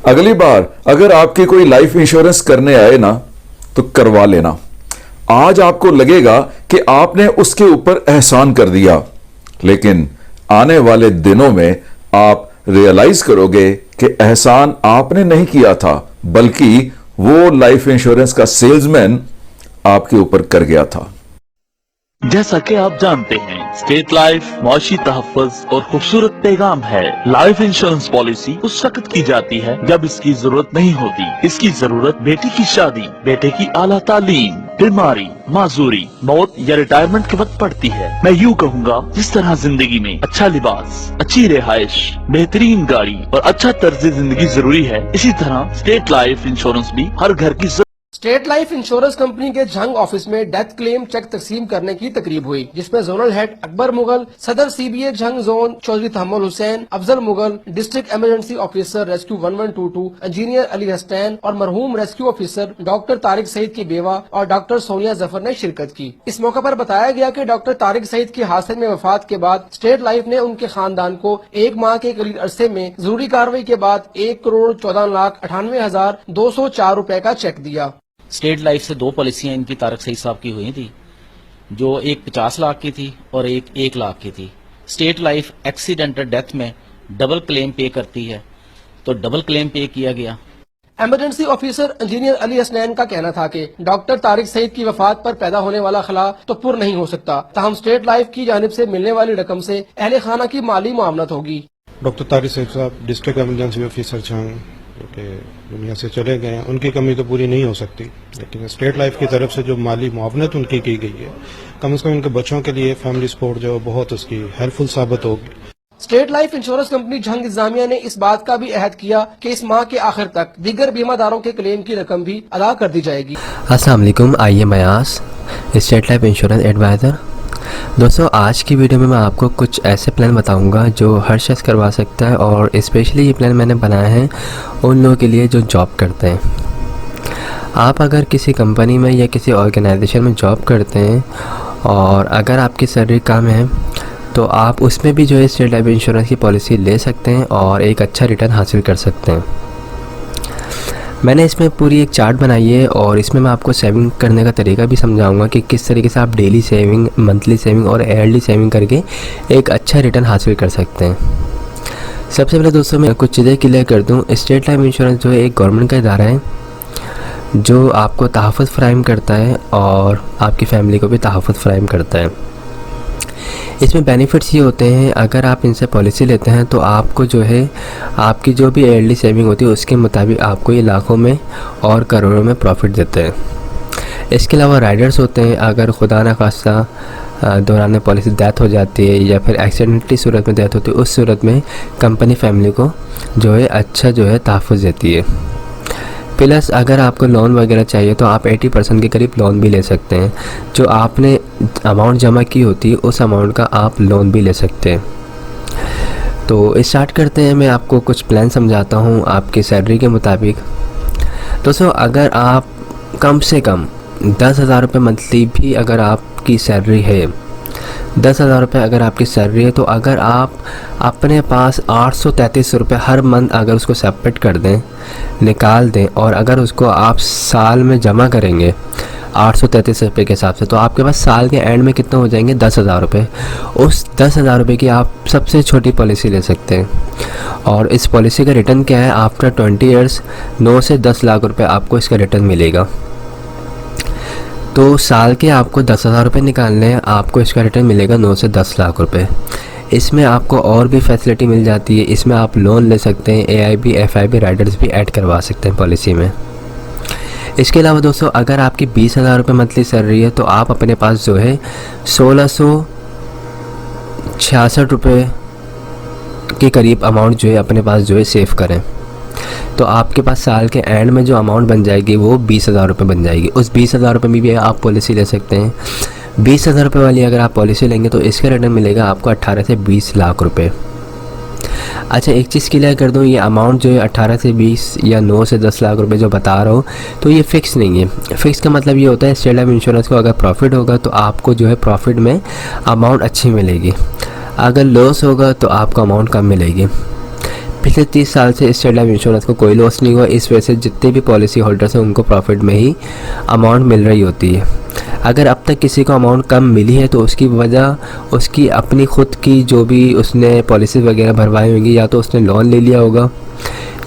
अगली बार अगर आपकी कोई लाइफ इंश्योरेंस करने आए ना, तो करवा लेना। आज आपको लगेगा कि आपने उसके ऊपर एहसान कर दिया, लेकिन आने वाले दिनों में आप रियलाइज करोगे कि एहसान आपने नहीं किया था, बल्कि वो लाइफ इंश्योरेंस का सेल्समैन आपके ऊपर कर गया था। जैसा कि आप जानते हैं, स्टेट लाइफ मुआशी तहफ़्फ़ुज़ और खूबसूरत पैगाम है। लाइफ इंश्योरेंस पॉलिसी उस वक्त की जाती है जब इसकी जरूरत नहीं होती। इसकी जरूरत बेटी की शादी, बेटे की आला तालीम, बीमारी, माजूरी, मौत या रिटायरमेंट के वक्त पड़ती है। मैं यूँ कहूँगा, जिस तरह जिंदगी में अच्छा लिबास, अच्छी रिहाइश, बेहतरीन गाड़ी और अच्छा तर्ज जिंदगी जरूरी है, इसी तरह स्टेट लाइफ इंश्योरेंस भी हर घर की स्टेट लाइफ इंश्योरेंस कंपनी के झंग ऑफिस में डेथ क्लेम चेक तकसीम करने की तकरीब हुई, जिसमें जोनल हेड अकबर मुगल, सदर CBA Jhang zone Chaudhry Tahammul Hussain, Afzal Mughal, district emergency officer rescue 1122, engineer Ali Hasnain और मरहूम rescue officer doctor Tariq Saeed की बेवा और डॉक्टर सोनिया जफर ने शिरकत की। इस मौके पर बताया गया कि डॉक्टर तारिक सईद की हादसे में वफात के बाद स्टेट लाइफ ने उनके खानदान को 1 माह के करीब अरसे में जरूरी कार्रवाई के बाद 1,14,98,204 रूपए का चेक दिया। स्टेट लाइफ से 2 पॉलिसियां इनकी तारिक सईद साहब की हुई थी, जो एक 50 लाख की थी और एक 1 लाख की थी। स्टेट लाइफ एक्सीडेंटल डेथ में डबल क्लेम पे करती है, तो डबल क्लेम पे किया गया। Emergency officer engineer Ali Hasnain का कहना था कि डॉक्टर तारिक सईद की वफात पर पैदा होने वाला खला तो पुर नहीं हो सकता, ताहम स्टेट लाइफ की जानिब से मिलने वाली रकम से अहले खाना की माली मुआवनत होगी। डॉक्टर तारिक सईद साहब डिस्ट्रिक्ट इमरजेंसी ऑफिसर छंग के दुनिया से चले गए हैं, उनकी कमी तो पूरी नहीं हो सकती, लेकिन स्टेट लाइफ की तरफ से जो माली मुआवनत उनकी की गई है, कम से कम उनके बच्चों के लिए फैमिली सपोर्ट जो बहुत उसकी हेल्पफुल साबित होगी। State Life insurance company Jhang इंतजामिया ने इस बात का भी अहद किया कि इस माह के आखिर तक दीगर बीमादारों के क्लेम की रकम भी अदा कर दी जाएगी। अस्सलाम वालेकुम, आइए मयास स्टेट लाइफ इंश्योरेंस एडवाइज़र। दोस्तों, आज की वीडियो में मैं आपको कुछ ऐसे प्लान बताऊंगा जो हर शख्स करवा सकता है, और स्पेशली ये प्लान मैंने बनाया है उन लोगों के लिए जो जॉब करते हैं। आप अगर किसी कंपनी में या किसी ऑर्गेनाइजेशन में जॉब करते हैं और अगर आपकी सैलरी कम है, तो आप उसमें भी जो है स्टेट लाइफ इंश्योरेंस की पॉलिसी ले सकते हैं और एक अच्छा रिटर्न हासिल कर सकते हैं। मैंने इसमें पूरी एक चार्ट बनाई है और इसमें मैं आपको सेविंग करने का तरीका भी समझाऊंगा कि किस तरीके से आप डेली सेविंग, मंथली सेविंग और ईयरली सेविंग करके एक अच्छा रिटर्न हासिल कर सकते हैं। सबसे पहले दोस्तों मैं कुछ चीज़ें क्लियर कर दूं। स्टेट लाइफ इंश्योरेंस जो है एक गवर्नमेंट का इदारा है जो आपको तहफ़्फ़ुज़ फ़राहम करता है और आपकी फ़ैमिली को भी तहफ़्फ़ुज़ फ़राहम करता है। इसमें बेनिफिट्स ये होते हैं, अगर आप इनसे पॉलिसी लेते हैं तो आपको जो है आपकी जो भी ईयरली सेविंग होती है उसके मुताबिक आपको ये लाखों में और करोड़ों में प्रॉफिट देते हैं। इसके अलावा राइडर्स होते हैं, अगर खुदा न खास्ता दौरान पॉलिसी डेथ हो जाती है या फिर एक्सीडेंटली सूरत में डेथ होती है, उस सूरत में कंपनी फैमिली को जो है अच्छा जो है तहफ़्फ़ुज़ देती है। प्लस अगर आपको लोन वगैरह चाहिए तो आप 80% के करीब लोन भी ले सकते हैं। जो आपने अमाउंट जमा की होती है उस अमाउंट का आप लोन भी ले सकते हैं। तो स्टार्ट करते हैं। मैं आपको कुछ प्लान समझाता हूँ आपकी सैलरी के मुताबिक। दोस्तों, अगर आप कम से कम 10,000 रुपये मंथली भी अगर आपकी सैलरी है, 10,000 रुपये अगर आपकी सैलरी है, तो अगर आप अपने पास 833 रुपये हर मंथ अगर उसको सेपरेट कर दें, निकाल दें, और अगर उसको आप साल में जमा करेंगे 833 रुपये के हिसाब से, तो आपके पास साल के एंड में कितना हो जाएंगे? 10,000 रुपये। उस 10,000 रुपये की आप सबसे छोटी पॉलिसी ले सकते हैं। और इस पॉलिसी का रिटर्न क्या है? आफ्टर 20 ईयर्स 9 से 10 लाख रुपये आपको इसका रिटर्न मिलेगा। तो साल के आपको 10,000 रुपये निकालने हैं, आपको इसका रिटर्न मिलेगा 9 से 10 लाख रुपए। इसमें आपको और भी फैसिलिटी मिल जाती है। इसमें आप लोन ले सकते हैं, AIB FIB राइडर्स भी ऐड करवा सकते हैं पॉलिसी में। इसके अलावा दोस्तों, अगर आपकी 20,000 रुपये मंथली सैलरी है तो आप अपने पास जो है 1,666 रुपये के करीब अमाउंट जो है अपने पास जो है सेव करें, तो आपके पास साल के एंड में जो अमाउंट बन जाएगी वो 20,000 रुपये बन जाएगी। उस 20,000 रुपये में भी आप पॉलिसी ले सकते हैं। 20,000 रुपये वाली अगर आप पॉलिसी लेंगे तो इसका रिटर्न मिलेगा आपको 18 से 20 लाख रुपए। अच्छा, एक चीज़ क्लियर कर दूं, ये अमाउंट जो है 18 से 20 या 9 से 10 लाख रुपए जो बता रहा हूँ, तो ये फ़िक्स नहीं है। फ़िक्स का मतलब ये होता है स्टेट लाइफ इंश्योरेंस को अगर प्रॉफिट होगा तो आपको जो है प्रॉफिट में अमाउंट अच्छी मिलेगी, अगर लॉस होगा तो आपको अमाउंट कम मिलेगी। पिछले 30 साल से स्टेट लाइफ इंश्योरेंस को कोई लॉस नहीं हुआ। इस वजह से जितने भी पॉलिसी होल्डर्स हैं उनको प्रॉफिट में ही अमाउंट मिल रही होती है। अगर अब तक किसी को अमाउंट कम मिली है तो उसकी वजह उसकी अपनी खुद की जो भी उसने पॉलिसी वगैरह भरवाई होंगी, या तो उसने लोन ले लिया होगा,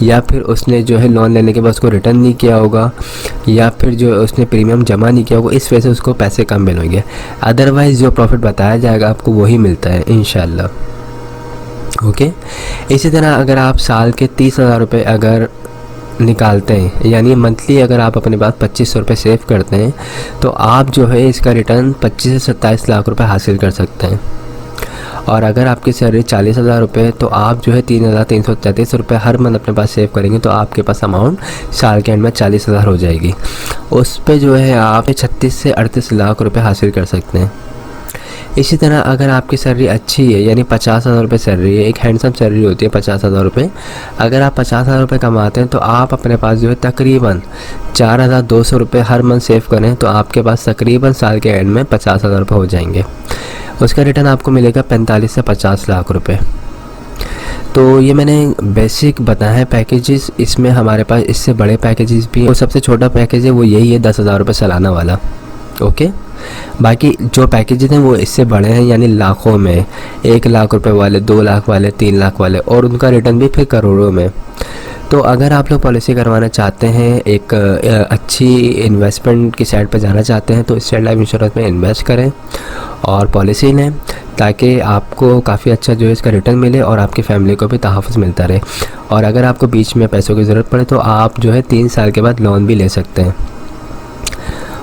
या फिर उसने जो है लोन लेने के बाद उसको रिटर्न नहीं किया होगा, या फिर जो उसने प्रीमियम जमा नहीं किया होगा, इस वजह से उसको पैसे कम मिलेंगे। अदरवाइज़ जो प्रॉफिट बताया जाएगा आपको वही मिलता है इंशाल्लाह। ओके, इसी तरह अगर आप साल के 30,000 रुपये अगर निकालते हैं, यानी मंथली अगर आप अपने पास 2500 रुपये सेव करते हैं, तो आप जो है इसका रिटर्न 25 से 27 लाख रुपए हासिल कर सकते हैं। और अगर आपकी सैलरी 40,000 रुपये, तो आप जो है 3,333 रुपये हर मंथ अपने पास सेव करेंगे, तो आपके पास अमाउंट साल के एंड में 40,000 हो जाएगी। उस पे जो है आप 36 से 38 लाख रुपये हासिल कर सकते हैं। इसी तरह अगर आपकी सैलरी अच्छी है, यानी 50,000 रुपये सैलरी है, एक हैंडसम सैलरी होती है 50,000 रुपये, अगर आप 50,000 रुपये कमाते हैं तो आप अपने पास जो है तकरीबन 4,200 रुपये हर मंथ सेव करें, तो आपके पास तकरीबन साल के एंड में 50,000 रुपये हो जाएंगे। उसका रिटर्न आपको मिलेगा 45 से 50 लाख रुपए। तो ये मैंने बेसिक बताया है पैकेजेस। इसमें हमारे पास इससे बड़े पैकेजेस भी हैं। वो सबसे छोटा पैकेज है वो यही है 10,000 रुपये सालाना वाला। ओके, बाकी जो पैकेजेस हैं वो इससे बड़े हैं, यानी लाखों में, 1 लाख रुपए वाले, 2 लाख वाले, 3 लाख वाले, और उनका रिटर्न भी फिर करोड़ों में। तो अगर आप लोग पॉलिसी करवाना चाहते हैं, एक अच्छी इन्वेस्टमेंट की साइड पर जाना चाहते हैं, तो स्टेट लाइफ इंश्योरेंस में इन्वेस्ट करें और पॉलिसी लें, ताकि आपको काफ़ी अच्छा जो है इसका रिटर्न मिले और आपकी फैमिली को भी तहफ़्फ़ुज़ मिलता रहे। और अगर आपको बीच में पैसों की ज़रूरत पड़े तो आप जो है 3 साल के बाद लोन भी ले सकते हैं।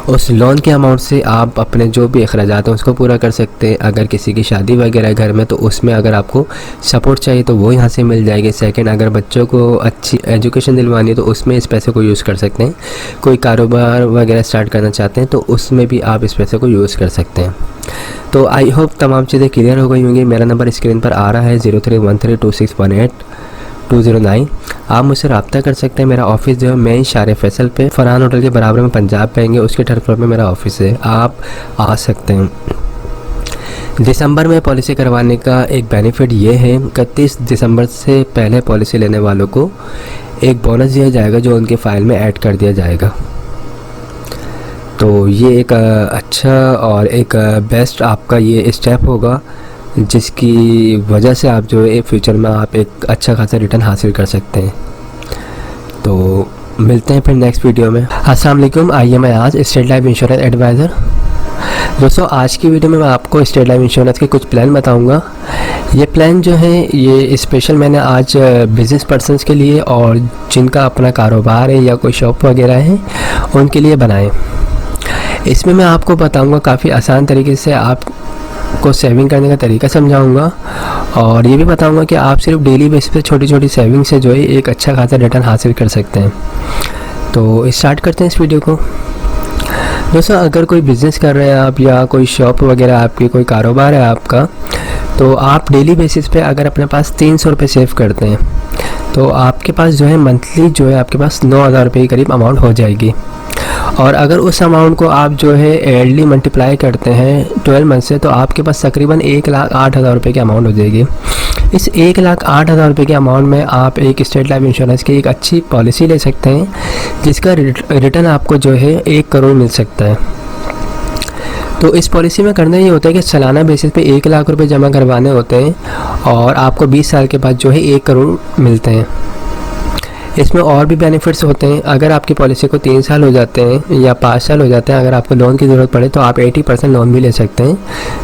उस लोन के अमाउंट से आप अपने जो भी अखराजात हैं उसको पूरा कर सकते हैं। अगर किसी की शादी वगैरह घर में, तो उसमें अगर आपको सपोर्ट चाहिए तो वो यहाँ से मिल जाएगी। सेकंड, अगर बच्चों को अच्छी एजुकेशन दिलवानी है तो उसमें इस पैसे को यूज़ कर सकते हैं। कोई कारोबार वगैरह स्टार्ट करना चाहते हैं तो उसमें भी आप इस पैसे को यूज़ कर सकते हैं। तो आई होप तमाम चीज़ें क्लियर हो गई होंगी। मेरा नंबर स्क्रीन पर आ रहा है 03132618 आप मुझसे रब्ता कर सकते हैं। मेरा ऑफिस जो है मेन शारे फैसल पे फरहान होटल के बराबर में पंजाब पाएंगे, उसके थर्ड फ्लोर में मेरा ऑफिस है, आप आ सकते हैं। दिसंबर में पॉलिसी करवाने का एक बेनिफिट ये है, 31 दिसंबर से पहले पॉलिसी लेने वालों को एक बोनस दिया जाएगा जो उनके फ़ाइल में ऐड कर दिया जाएगा। तो ये एक अच्छा और एक बेस्ट आपका ये स्टेप होगा, जिसकी वजह से आप जो है फ्यूचर में आप एक अच्छा खासा रिटर्न हासिल कर सकते हैं। तो मिलते हैं फिर नेक्स्ट वीडियो में। अस्सलाम वालेकुम, I am Ayaz, State Life Insurance adviser. दोस्तों, आज की वीडियो में मैं आपको स्टेट लाइफ इंश्योरेंस के कुछ प्लान बताऊंगा। ये प्लान जो है ये स्पेशल मैंने आज बिज़नेस पर्सनस के लिए और जिनका अपना कारोबार है या कोई शॉप वगैरह है उनके लिए बनाए। इसमें मैं आपको बताऊंगा काफ़ी आसान तरीके से आपको सेविंग करने का तरीका समझाऊंगा, और ये भी बताऊंगा कि आप सिर्फ डेली बेसिस पे छोटी छोटी सेविंग से जो है एक अच्छा खासा रिटर्न हासिल कर सकते हैं। तो स्टार्ट करते हैं इस वीडियो को। दोस्तों, अगर कोई बिज़नेस कर रहे हैं आप, या कोई शॉप वगैरह आपकी, कोई कारोबार है आपका, तो आप डेली बेसिस पे अगर अपने पास 300 रुपये सेव करते हैं तो आपके पास जो है मंथली जो है आपके पास 9,000 रुपये के करीब अमाउंट हो जाएगी। और अगर उस अमाउंट को आप जो है ईयरली मल्टीप्लाई करते हैं 12 मंथ से, तो आपके पास तकरीबन 1,08,000 रुपये की अमाउंट हो जाएगी। इस 1,08,000 रुपये के अमाउंट में आप एक स्टेट लाइफ इंश्योरेंस की एक अच्छी पॉलिसी ले सकते हैं, जिसका रिटर्न आपको जो है 1 करोड़ मिल सकता है। तो इस पॉलिसी में करना ये होता है कि सालाना बेसिस पे 1 लाख रुपए जमा करवाने होते हैं और आपको 20 साल के बाद जो है 1 करोड़ मिलते हैं। इसमें और भी बेनिफिट्स होते हैं। अगर आपकी पॉलिसी को 3 साल हो जाते हैं या 5 साल हो जाते हैं, अगर आपको लोन की ज़रूरत पड़े तो आप 80% लोन भी ले सकते हैं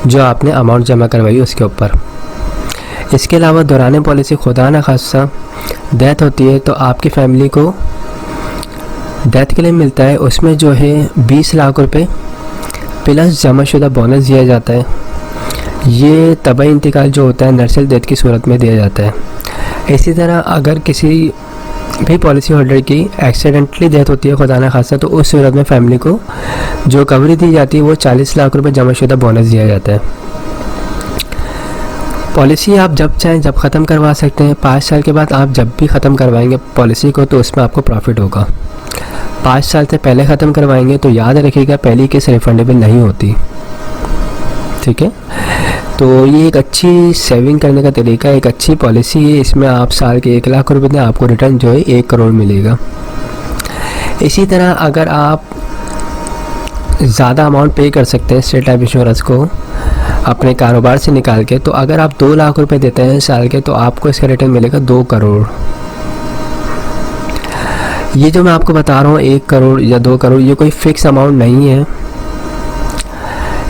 जो आपने अमाउंट जमा करवाई उसके ऊपर। इसके अलावा दौरान पॉलिसी खुदा न खासा डेथ होती है तो आपकी फैमिली को डेथ क्लेम मिलता है, उसमें जो है 20 लाख रुपए प्लस जमाशुदा बोनस दिया जाता है। ये तबाही इंतकाल जो होता है नर्सल डेथ की सूरत में दिया जाता है। इसी तरह अगर किसी भी पॉलिसी होल्डर की एक्सीडेंटली डेथ होती है खुदा न खासा, तो उस सूरत में फैमिली को जो कवरेज दी जाती है वो 40 लाख रुपए जमाशुदा बोनस दिया जाता है। पॉलिसी आप जब चाहें जब ख़त्म करवा सकते हैं। 5 साल के बाद आप जब भी ख़त्म करवाएंगे पॉलिसी को तो उसमें आपको प्रॉफिट होगा। 5 साल से पहले ख़त्म करवाएंगे तो याद रखिएगा पहली किस्त रिफंडेबल नहीं होती, ठीक है। तो ये एक अच्छी सेविंग करने का तरीका, एक अच्छी पॉलिसी है। इसमें आप साल के 1 लाख रुपए दें, आपको रिटर्न जो है 1 करोड़ मिलेगा। इसी तरह अगर आप ज़्यादा अमाउंट पे कर सकते हैं स्टेट लाइफ इंश्योरेंस को अपने कारोबार से निकाल के, तो अगर आप 2 लाख रुपए देते हैं साल के, तो आपको इसका रिटर्न मिलेगा 2 करोड़। ये जो मैं आपको बता रहा हूँ 1 करोड़ या 2 करोड़, ये कोई फिक्स अमाउंट नहीं है।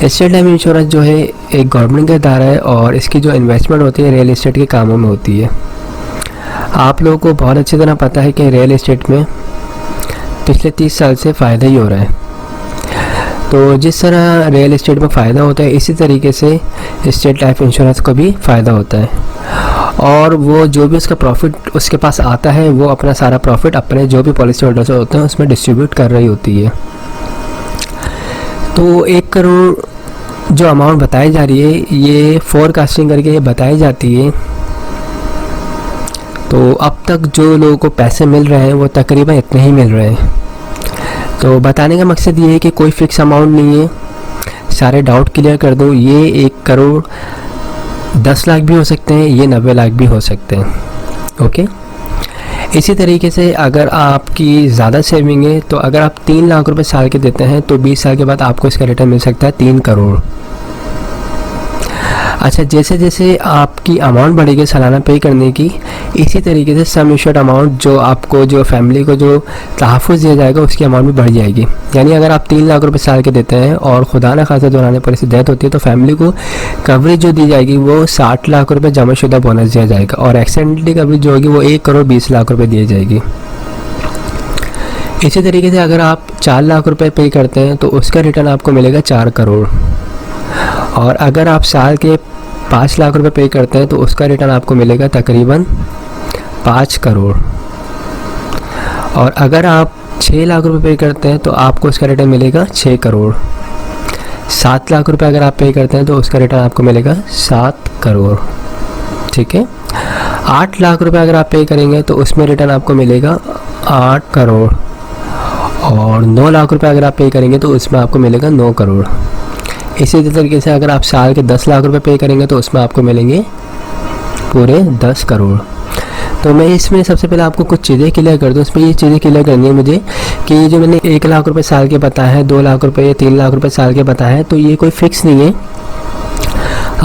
स्टेट लाइफ इंश्योरेंस जो है एक गवर्नमेंट का इदारा है और इसकी जो इन्वेस्टमेंट होती है रियल एस्टेट के कामों में होती है। आप लोगों को बहुत अच्छी तरह पता है कि रियल एस्टेट में पिछले 30 साल से फ़ायदा ही हो रहा है। तो जिस तरह रियल एस्टेट में फ़ायदा होता है, इसी तरीके से स्टेट लाइफ इंश्योरेंस को भी फ़ायदा होता है। और वो जो भी उसका प्रॉफिट उसके पास आता है, वो अपना सारा प्रॉफिट अपने जो भी पॉलिसी होल्डर्स होते हैं उसमें डिस्ट्रीब्यूट कर रही होती है। तो 1 करोड़ जो अमाउंट बताई जा रही है, ये फोरकास्टिंग करके ये बताई जाती है। तो अब तक जो लोगों को पैसे मिल रहे हैं वो तकरीबन इतने ही मिल रहे हैं। तो बताने का मकसद ये है कि कोई फिक्स अमाउंट नहीं है। सारे डाउट क्लियर कर दूँ, ये 1 करोड़ 10 लाख भी हो सकते हैं, ये 90 लाख भी हो सकते हैं। ओके, इसी तरीके से अगर आपकी ज़्यादा सेविंग है, तो अगर आप 3 लाख रुपए साल के देते हैं, तो 20 साल के बाद आपको इसका रिटर्न मिल सकता है 3 करोड़। अच्छा, जैसे जैसे आपकी अमाउंट बढ़ेगी सालाना पे करने की, इसी तरीके से सम इंश्योर्ड अमाउंट जो आपको, जो फैमिली को जो तहफ़्फ़ुज़ दिया जाएगा, उसकी अमाउंट भी बढ़ जाएगी। यानी अगर आप 3 लाख रुपए साल के देते हैं और खुदा न खासा दौरान पर से डेथ होती है, तो फैमिली को कवरेज जो दी जाएगी वो 60 लाख रुपये जमाशुदा बोनस दिया जाएगा, और एक्सीडेंटली कवरेज जो होगी वो 1 करोड़ 20 लाख रुपये दी जाएगी। इसी तरीके से अगर आप 4 लाख रुपए पे करते हैं, तो उसका रिटर्न आपको मिलेगा 4 करोड़। और अगर आप साल के 5 लाख रुपए पे करते हैं, तो उसका रिटर्न आपको मिलेगा तकरीबन 5 करोड़। और अगर आप 6 लाख रुपए पे करते हैं, तो आपको उसका रिटर्न मिलेगा 6 करोड़। 7 लाख रुपए अगर आप पे करते हैं, तो उसका रिटर्न आपको मिलेगा 7 करोड़। ठीक है, 8 लाख रुपए अगर आप पे करेंगे, तो उसमें रिटर्न आपको मिलेगा 8 करोड़। और 9 लाख रुपए अगर आप पे करेंगे, तो उसमें आपको मिलेगा 9 करोड़। इसी तरीके से अगर आप साल के 10 लाख रुपए पे करेंगे, तो उसमें आपको मिलेंगे पूरे 10 करोड़। तो मैं इसमें सबसे पहले आपको कुछ चीज़ें क्लियर कर दूँ। इसमें ये चीज़ें क्लियर करनी है मुझे कि जो मैंने 1 लाख रुपए साल के बताया है, 2 लाख रुपए या 3 लाख रुपए साल के बताया है, तो ये कोई फिक्स नहीं है।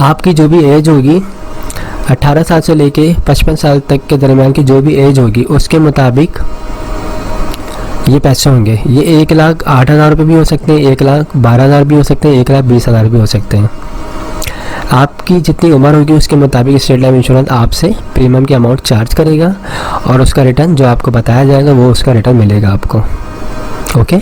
आपकी जो भी एज होगी 18 साल से लेके 55 साल तक के दरमियान की जो भी एज होगी, उसके मुताबिक ये पैसे होंगे। ये 1,08,000 रुपये भी हो सकते हैं, 1,12,000 भी हो सकते हैं, 1,20,000 भी हो सकते हैं। आपकी जितनी उम्र होगी उसके मुताबिक स्टेट लाइफ इंश्योरेंस आपसे प्रीमियम की अमाउंट चार्ज करेगा, और उसका रिटर्न जो आपको बताया जाएगा वो उसका रिटर्न मिलेगा आपको। ओके,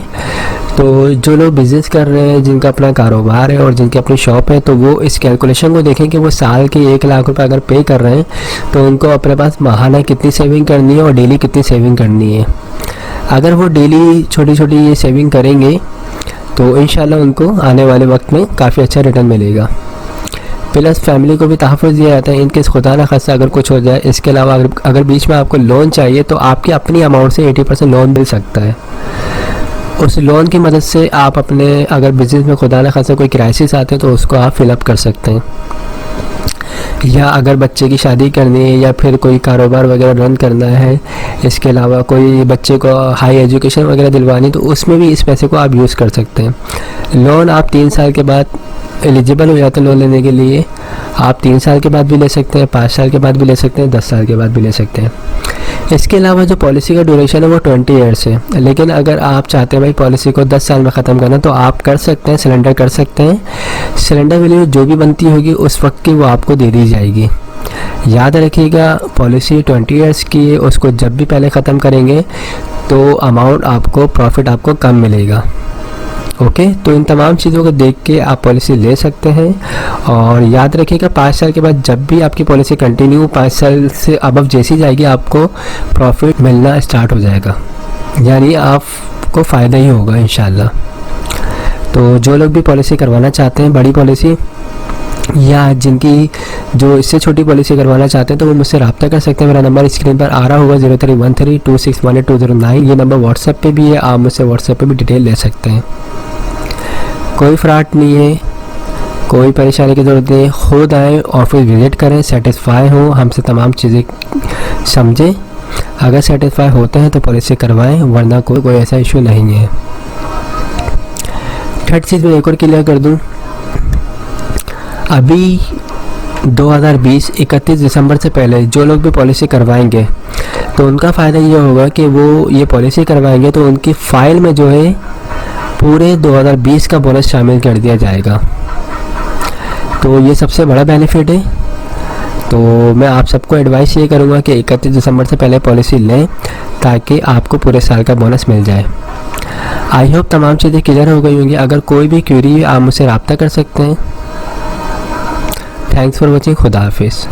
तो जो लोग बिज़नेस कर रहे हैं, जिनका अपना कारोबार है और जिनकी अपनी शॉप है, तो वो इस कैलकुलेशन को देखें कि वो साल के 1 लाख रुपए अगर पे कर रहे हैं, तो उनको अपने पास माहाना कितनी सेविंग करनी है और डेली कितनी सेविंग करनी है। अगर वो डेली छोटी छोटी ये सेविंग करेंगे, तो इंशाल्लाह उनको आने वाले वक्त में काफ़ी अच्छा रिटर्न मिलेगा। प्लस फैमिली को भी तहफ़्फ़ुज़ दिया जाता है इनकेस खुदा न खास्ता अगर कुछ हो जाए। इसके अलावा अगर बीच में आपको लोन चाहिए, तो आपकी अपनी अमाउंट से 80% लोन मिल सकता है। उस लोन की मदद से आप अपने अगर बिज़नेस में खुदा न खास्ता कोई क्राइसिस आते हैं, तो उसको आप फिलअप कर सकते हैं। या अगर बच्चे की शादी करनी है या फिर कोई कारोबार वगैरह रन करना है, इसके अलावा कोई बच्चे को हाई एजुकेशन वगैरह दिलवानी, तो उसमें भी इस पैसे को आप यूज़ कर सकते हैं। लोन आप 3 साल के बाद एलिजिबल हो जाते हैं लोन लेने के लिए। आप 3 साल के बाद भी ले सकते हैं, 5 साल के बाद भी ले सकते हैं, 10 साल के बाद भी ले सकते हैं। इसके अलावा जो पॉलिसी का ड्यूरेशन है वो 20 ईयर्स है, लेकिन अगर आप चाहते हैं भाई पॉलिसी को 10 साल में ख़त्म करना, तो आप कर सकते हैं, सिलेंडर कर सकते हैं। सिलेंडर वैल्यू जो भी बनती होगी उस वक्त की वो आपको दे दी जाएगी। याद रखिएगा, पॉलिसी 20 ईयर्स की है, उसको जब भी पहले ख़त्म करेंगे तो अमाउंट आपको, प्रॉफिट आपको कम मिलेगा। ओके, तो इन तमाम चीज़ों को देख के आप पॉलिसी ले सकते हैं। और याद रखिएगा 5 साल के बाद जब भी आपकी पॉलिसी कंटिन्यू 5 साल से अबव जैसी जाएगी, आपको प्रॉफिट मिलना स्टार्ट हो जाएगा, यानी आपको फ़ायदा ही होगा इंशाल्लाह। तो जो लोग भी पॉलिसी करवाना चाहते हैं, बड़ी पॉलिसी या जिनकी जो इससे छोटी पॉलिसी करवाना चाहते हैं, तो वो मुझसे रब्ता कर सकते हैं। मेरा नंबर स्क्रीन पर आ रहा होगा 031326182009। ये नंबर व्हाट्सएप पे भी है, आप मुझसे व्हाट्सएप पे भी डिटेल ले सकते हैं। कोई फ्रॉड नहीं है, कोई परेशानी की ज़रूरत नहीं है, खुद आए ऑफिस विज़िट करें, सेटिस्फाई हो, हमसे तमाम चीज़ें समझें। अगर सेटिस्फाई होते हैं तो पॉलिसी करवाएं, वरना कोई ऐसा इशू नहीं है। थर्ड चीज़ मैं एक और क्लियर कर दूं, अभी 2020 31 दिसंबर से पहले जो लोग भी पॉलिसी करवाएंगे तो उनका फ़ायदा ये होगा कि वो ये पॉलिसी करवाएंगे तो उनकी फ़ाइल में जो है पूरे 2020 का बोनस शामिल कर दिया जाएगा। तो ये सबसे बड़ा बेनिफिट है। तो मैं आप सबको एडवाइस ये करूँगा कि 31 दिसंबर से पहले पॉलिसी लें ताकि आपको पूरे साल का बोनस मिल जाए। आई होप तमाम चीज़ें क्लियर हो गई होंगी। अगर कोई भी क्वेरी आप मुझसे रब्ता कर सकते हैं। Thanks for watching. खुदा हाफिज़।